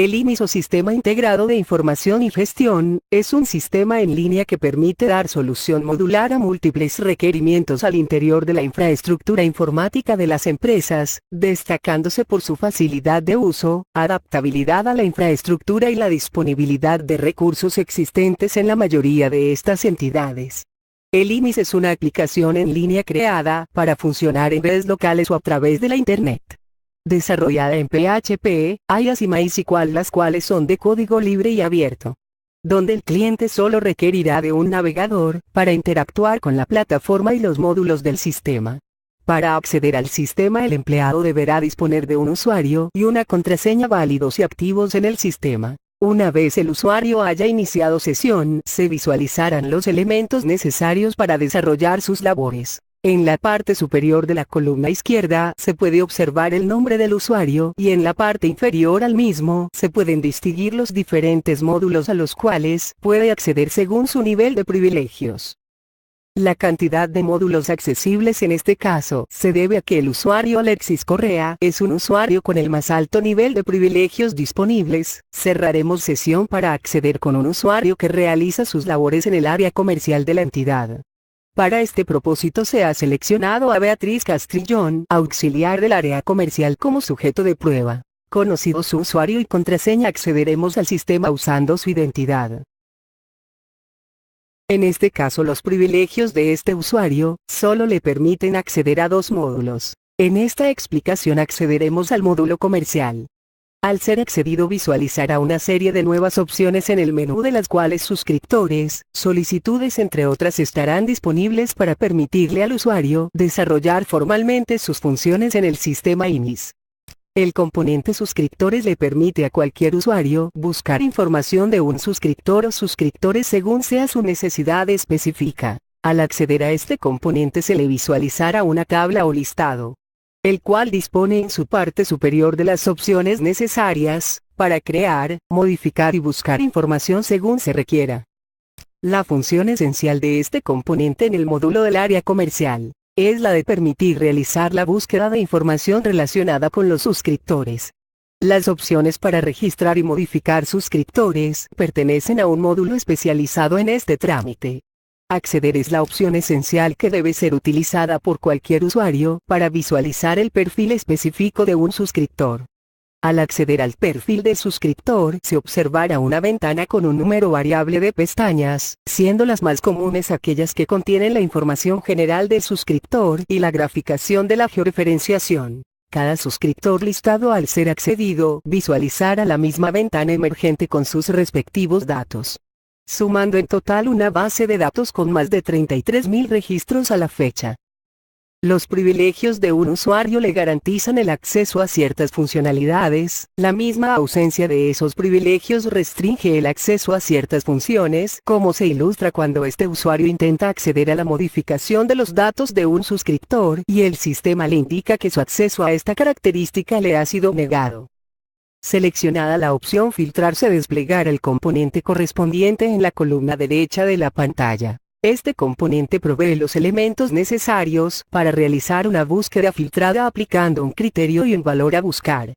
El IMIS o Sistema Integrado de Información y Gestión, es un sistema en línea que permite dar solución modular a múltiples requerimientos al interior de la infraestructura informática de las empresas, destacándose por su facilidad de uso, adaptabilidad a la infraestructura y la disponibilidad de recursos existentes en la mayoría de estas entidades. El IMIS es una aplicación en línea creada para funcionar en redes locales o a través de la Internet. Desarrollada en PHP, IAS y MySQL, las cuales son de código libre y abierto. Donde el cliente solo requerirá de un navegador para interactuar con la plataforma y los módulos del sistema. Para acceder al sistema, el empleado deberá disponer de un usuario y una contraseña válidos y activos en el sistema. Una vez el usuario haya iniciado sesión, se visualizarán los elementos necesarios para desarrollar sus labores. En la parte superior de la columna izquierda se puede observar el nombre del usuario y en la parte inferior al mismo se pueden distinguir los diferentes módulos a los cuales puede acceder según su nivel de privilegios. La cantidad de módulos accesibles en este caso se debe a que el usuario Alexis Correa es un usuario con el más alto nivel de privilegios disponibles. Cerraremos sesión para acceder con un usuario que realiza sus labores en el área comercial de la entidad. Para este propósito se ha seleccionado a Beatriz Castrillón, auxiliar del área comercial, como sujeto de prueba. Conocido su usuario y contraseña, accederemos al sistema usando su identidad. En este caso, los privilegios de este usuario solo le permiten acceder a 2 módulos. En esta explicación accederemos al módulo comercial. Al ser accedido, visualizará una serie de nuevas opciones en el menú, de las cuales suscriptores, solicitudes entre otras estarán disponibles para permitirle al usuario desarrollar formalmente sus funciones en el sistema IMIS. El componente suscriptores le permite a cualquier usuario buscar información de un suscriptor o suscriptores según sea su necesidad específica. Al acceder a este componente se le visualizará una tabla o listado, el cual dispone en su parte superior de las opciones necesarias para crear, modificar y buscar información según se requiera. La función esencial de este componente en el módulo del área comercial es la de permitir realizar la búsqueda de información relacionada con los suscriptores. Las opciones para registrar y modificar suscriptores pertenecen a un módulo especializado en este trámite. Acceder es la opción esencial que debe ser utilizada por cualquier usuario para visualizar el perfil específico de un suscriptor. Al acceder al perfil del suscriptor, se observará una ventana con un número variable de pestañas, siendo las más comunes aquellas que contienen la información general del suscriptor y la graficación de la georreferenciación. Cada suscriptor listado, al ser accedido, visualizará la misma ventana emergente con sus respectivos datos, sumando en total una base de datos con más de 33.000 registros a la fecha. Los privilegios de un usuario le garantizan el acceso a ciertas funcionalidades. La misma ausencia de esos privilegios restringe el acceso a ciertas funciones, como se ilustra cuando este usuario intenta acceder a la modificación de los datos de un suscriptor y el sistema le indica que su acceso a esta característica le ha sido negado. Seleccionada la opción filtrar, se desplegará el componente correspondiente en la columna derecha de la pantalla. Este componente provee los elementos necesarios para realizar una búsqueda filtrada aplicando un criterio y un valor a buscar.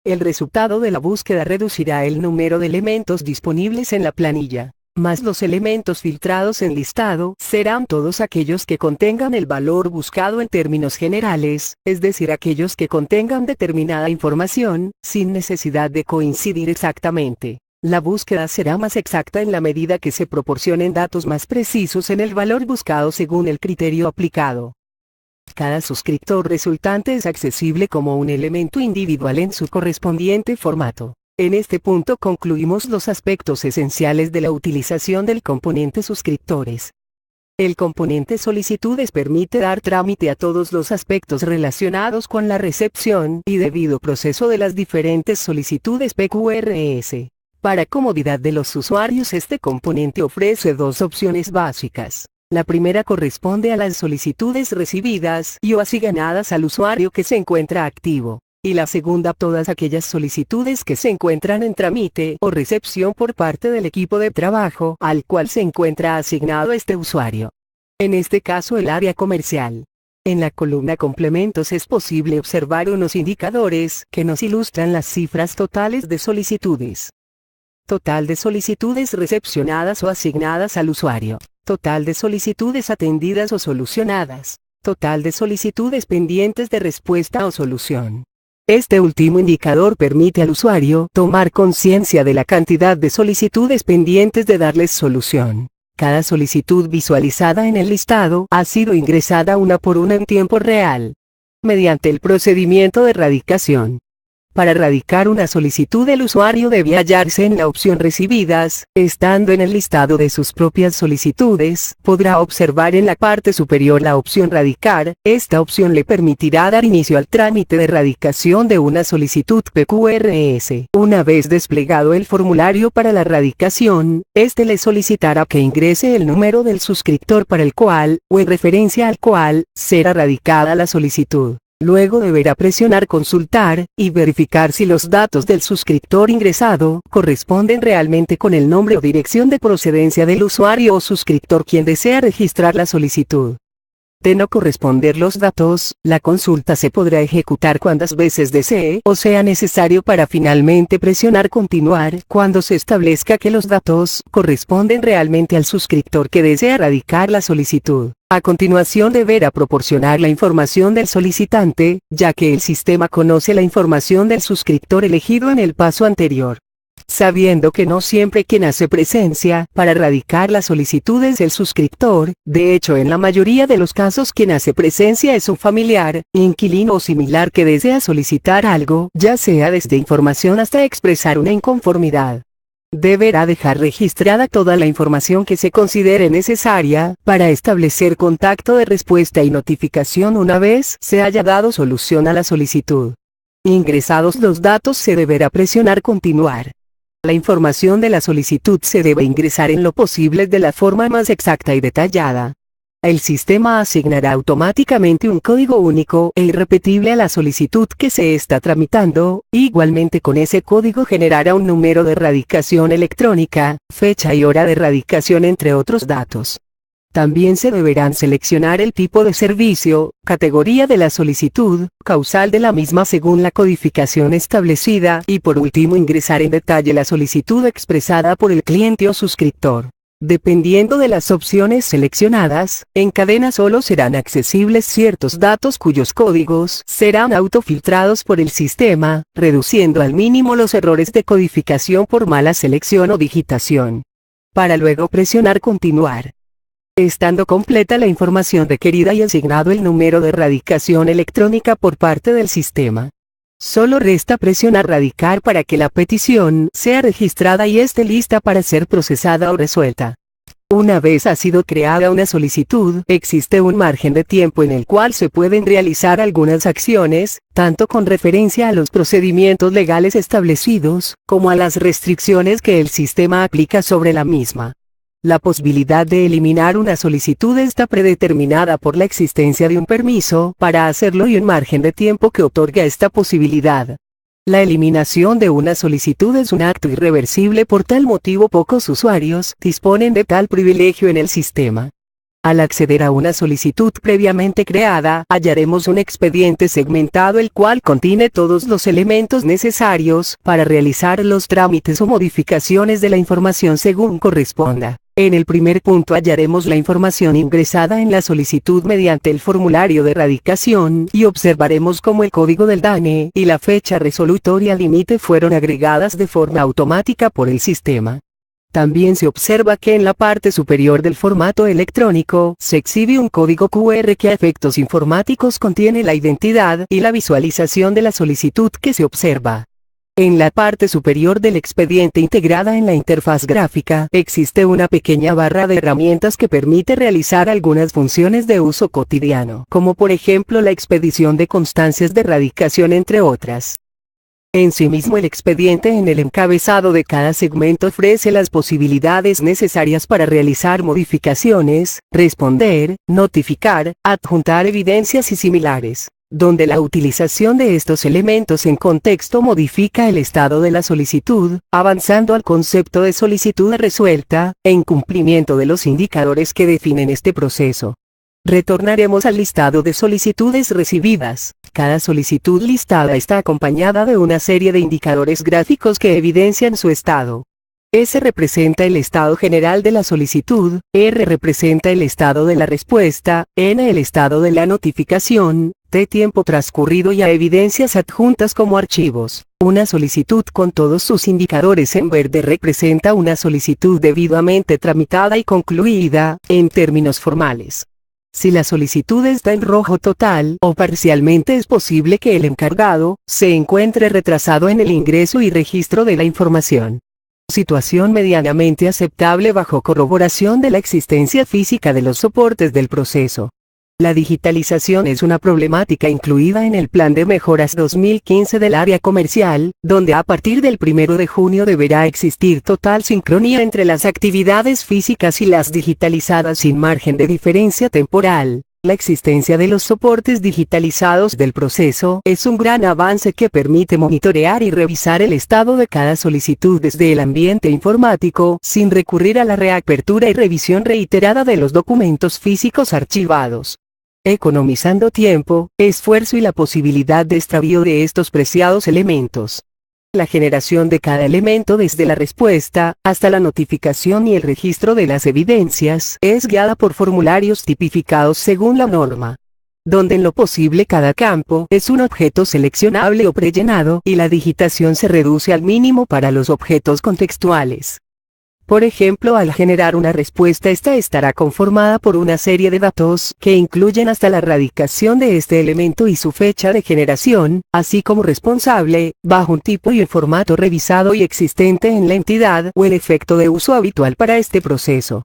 El resultado de la búsqueda reducirá el número de elementos disponibles en la planilla, más los elementos filtrados en listado serán todos aquellos que contengan el valor buscado en términos generales, es decir, aquellos que contengan determinada información, sin necesidad de coincidir exactamente. La búsqueda será más exacta en la medida que se proporcionen datos más precisos en el valor buscado según el criterio aplicado. Cada suscriptor resultante es accesible como un elemento individual en su correspondiente formato. En este punto concluimos los aspectos esenciales de la utilización del componente suscriptores. El componente solicitudes permite dar trámite a todos los aspectos relacionados con la recepción y debido proceso de las diferentes solicitudes PQRS. Para comodidad de los usuarios, este componente ofrece 2 opciones básicas. La primera corresponde a las solicitudes recibidas y o asignadas al usuario que se encuentra activo. Y la segunda, todas aquellas solicitudes que se encuentran en trámite o recepción por parte del equipo de trabajo al cual se encuentra asignado este usuario. En este caso, el área comercial En la columna complementos es posible observar unos indicadores que nos ilustran las cifras totales de solicitudes. Total de solicitudes recepcionadas o asignadas al usuario. Total de solicitudes atendidas o solucionadas. Total de solicitudes pendientes de respuesta o solución. Este último indicador permite al usuario tomar conciencia de la cantidad de solicitudes pendientes de darles solución. Cada solicitud visualizada en el listado ha sido ingresada una por una en tiempo real, mediante el procedimiento de radicación. Para radicar una solicitud, el usuario debe hallarse en la opción Recibidas. Estando en el listado de sus propias solicitudes, podrá observar en la parte superior la opción Radicar. Esta opción le permitirá dar inicio al trámite de radicación de una solicitud PQRS. Una vez desplegado el formulario para la radicación, este le solicitará que ingrese el número del suscriptor para el cual, o en referencia al cual, será radicada la solicitud. Luego deberá presionar Consultar, y verificar si los datos del suscriptor ingresado corresponden realmente con el nombre o dirección de procedencia del usuario o suscriptor quien desea registrar la solicitud. De no corresponder los datos, la consulta se podrá ejecutar cuantas veces desee o sea necesario para finalmente presionar Continuar cuando se establezca que los datos corresponden realmente al suscriptor que desea radicar la solicitud. A continuación deberá proporcionar la información del solicitante, ya que el sistema conoce la información del suscriptor elegido en el paso anterior. Sabiendo que no siempre quien hace presencia para radicar la solicitud es el suscriptor, de hecho en la mayoría de los casos quien hace presencia es un familiar, inquilino o similar que desea solicitar algo, ya sea desde información hasta expresar una inconformidad. Deberá dejar registrada toda la información que se considere necesaria para establecer contacto de respuesta y notificación una vez se haya dado solución a la solicitud. Ingresados los datos se deberá presionar Continuar. La información de la solicitud se debe ingresar en lo posible de la forma más exacta y detallada. El sistema asignará automáticamente un código único e irrepetible a la solicitud que se está tramitando. Igualmente con ese código generará un número de radicación electrónica, fecha y hora de radicación entre otros datos. También se deberán seleccionar el tipo de servicio, categoría de la solicitud, causal de la misma según la codificación establecida y por último ingresar en detalle la solicitud expresada por el cliente o suscriptor. Dependiendo de las opciones seleccionadas, en cadena solo serán accesibles ciertos datos cuyos códigos serán autofiltrados por el sistema, reduciendo al mínimo los errores de codificación por mala selección o digitación. Para luego presionar Continuar. Estando completa la información requerida y asignado el número de radicación electrónica por parte del sistema, solo resta presionar Radicar para que la petición sea registrada y esté lista para ser procesada o resuelta. Una vez ha sido creada una solicitud, existe un margen de tiempo en el cual se pueden realizar algunas acciones, tanto con referencia a los procedimientos legales establecidos, como a las restricciones que el sistema aplica sobre la misma. La posibilidad de eliminar una solicitud está predeterminada por la existencia de un permiso para hacerlo y un margen de tiempo que otorga esta posibilidad. La eliminación de una solicitud es un acto irreversible, por tal motivo pocos usuarios disponen de tal privilegio en el sistema. Al acceder a una solicitud previamente creada, hallaremos un expediente segmentado el cual contiene todos los elementos necesarios para realizar los trámites o modificaciones de la información según corresponda. En el primer punto hallaremos la información ingresada en la solicitud mediante el formulario de radicación y observaremos cómo el código del DANE y la fecha resolutoria límite fueron agregadas de forma automática por el sistema. También se observa que en la parte superior del formato electrónico se exhibe un código QR que a efectos informáticos contiene la identidad y la visualización de la solicitud que se observa. En la parte superior del expediente integrada en la interfaz gráfica, existe una pequeña barra de herramientas que permite realizar algunas funciones de uso cotidiano, como por ejemplo la expedición de constancias de radicación entre otras. En sí mismo el expediente en el encabezado de cada segmento ofrece las posibilidades necesarias para realizar modificaciones, responder, notificar, adjuntar evidencias y similares, donde la utilización de estos elementos en contexto modifica el estado de la solicitud, avanzando al concepto de solicitud resuelta, en cumplimiento de los indicadores que definen este proceso. Retornaremos al listado de solicitudes recibidas. Cada solicitud listada está acompañada de una serie de indicadores gráficos que evidencian su estado. S representa el estado general de la solicitud, R representa el estado de la respuesta, N el estado de la notificación, T tiempo transcurrido y A evidencias adjuntas como archivos. Una solicitud con todos sus indicadores en verde representa una solicitud debidamente tramitada y concluida, en términos formales. Si la solicitud está en rojo total o parcialmente, es posible que el encargado se encuentre retrasado en el ingreso y registro de la información. Situación medianamente aceptable bajo corroboración de la existencia física de los soportes del proceso. La digitalización es una problemática incluida en el Plan de Mejoras 2015 del área comercial, donde a partir del 1 de junio deberá existir total sincronía entre las actividades físicas y las digitalizadas sin margen de diferencia temporal. La existencia de los soportes digitalizados del proceso es un gran avance que permite monitorear y revisar el estado de cada solicitud desde el ambiente informático, sin recurrir a la reapertura y revisión reiterada de los documentos físicos archivados, economizando tiempo, esfuerzo y la posibilidad de extravío de estos preciados elementos. La generación de cada elemento desde la respuesta hasta la notificación y el registro de las evidencias es guiada por formularios tipificados según la norma, donde en lo posible cada campo es un objeto seleccionable o prellenado y la digitación se reduce al mínimo para los objetos contextuales. Por ejemplo, al generar una respuesta, esta estará conformada por una serie de datos que incluyen hasta la radicación de este elemento y su fecha de generación, así como responsable, bajo un tipo y un formato revisado y existente en la entidad o el efecto de uso habitual para este proceso.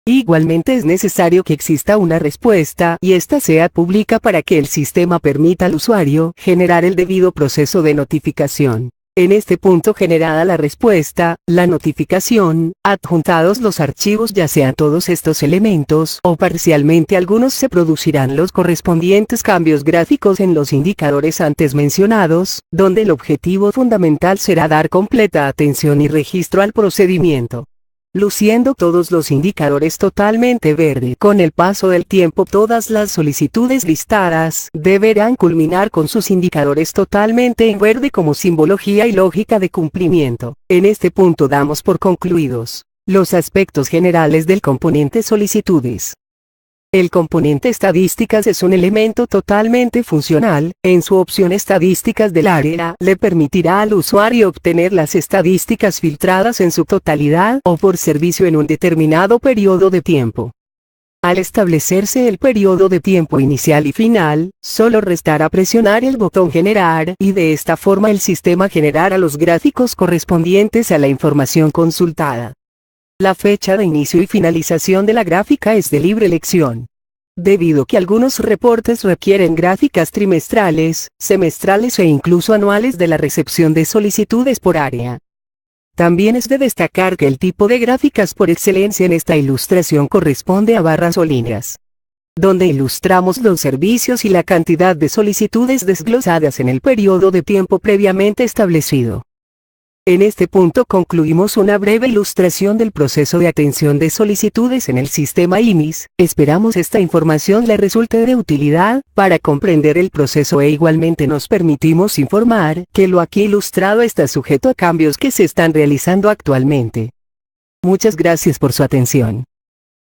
Igualmente es necesario que exista una respuesta y ésta sea pública para que el sistema permita al usuario generar el debido proceso de notificación. En este punto, generada la respuesta, la notificación, adjuntados los archivos, ya sean todos estos elementos o parcialmente algunos, se producirán los correspondientes cambios gráficos en los indicadores antes mencionados, donde el objetivo fundamental será dar completa atención y registro al procedimiento. Luciendo todos los indicadores totalmente verde, con el paso del tiempo todas las solicitudes listadas deberán culminar con sus indicadores totalmente en verde como simbología y lógica de cumplimiento. En este punto damos por concluidos los aspectos generales del componente solicitudes. El componente estadísticas es un elemento totalmente funcional. En su opción estadísticas del área, le permitirá al usuario obtener las estadísticas filtradas en su totalidad o por servicio en un determinado periodo de tiempo. Al establecerse el periodo de tiempo inicial y final, solo restará presionar el botón generar y de esta forma el sistema generará los gráficos correspondientes a la información consultada. La fecha de inicio y finalización de la gráfica es de libre elección, debido a que algunos reportes requieren gráficas trimestrales, semestrales e incluso anuales de la recepción de solicitudes por área. También es de destacar que el tipo de gráficas por excelencia en esta ilustración corresponde a barras o líneas, donde ilustramos los servicios y la cantidad de solicitudes desglosadas en el periodo de tiempo previamente establecido. En este punto concluimos una breve ilustración del proceso de atención de solicitudes en el sistema IMIS. Esperamos esta información le resulte de utilidad para comprender el proceso e igualmente nos permitimos informar que lo aquí ilustrado está sujeto a cambios que se están realizando actualmente. Muchas gracias por su atención.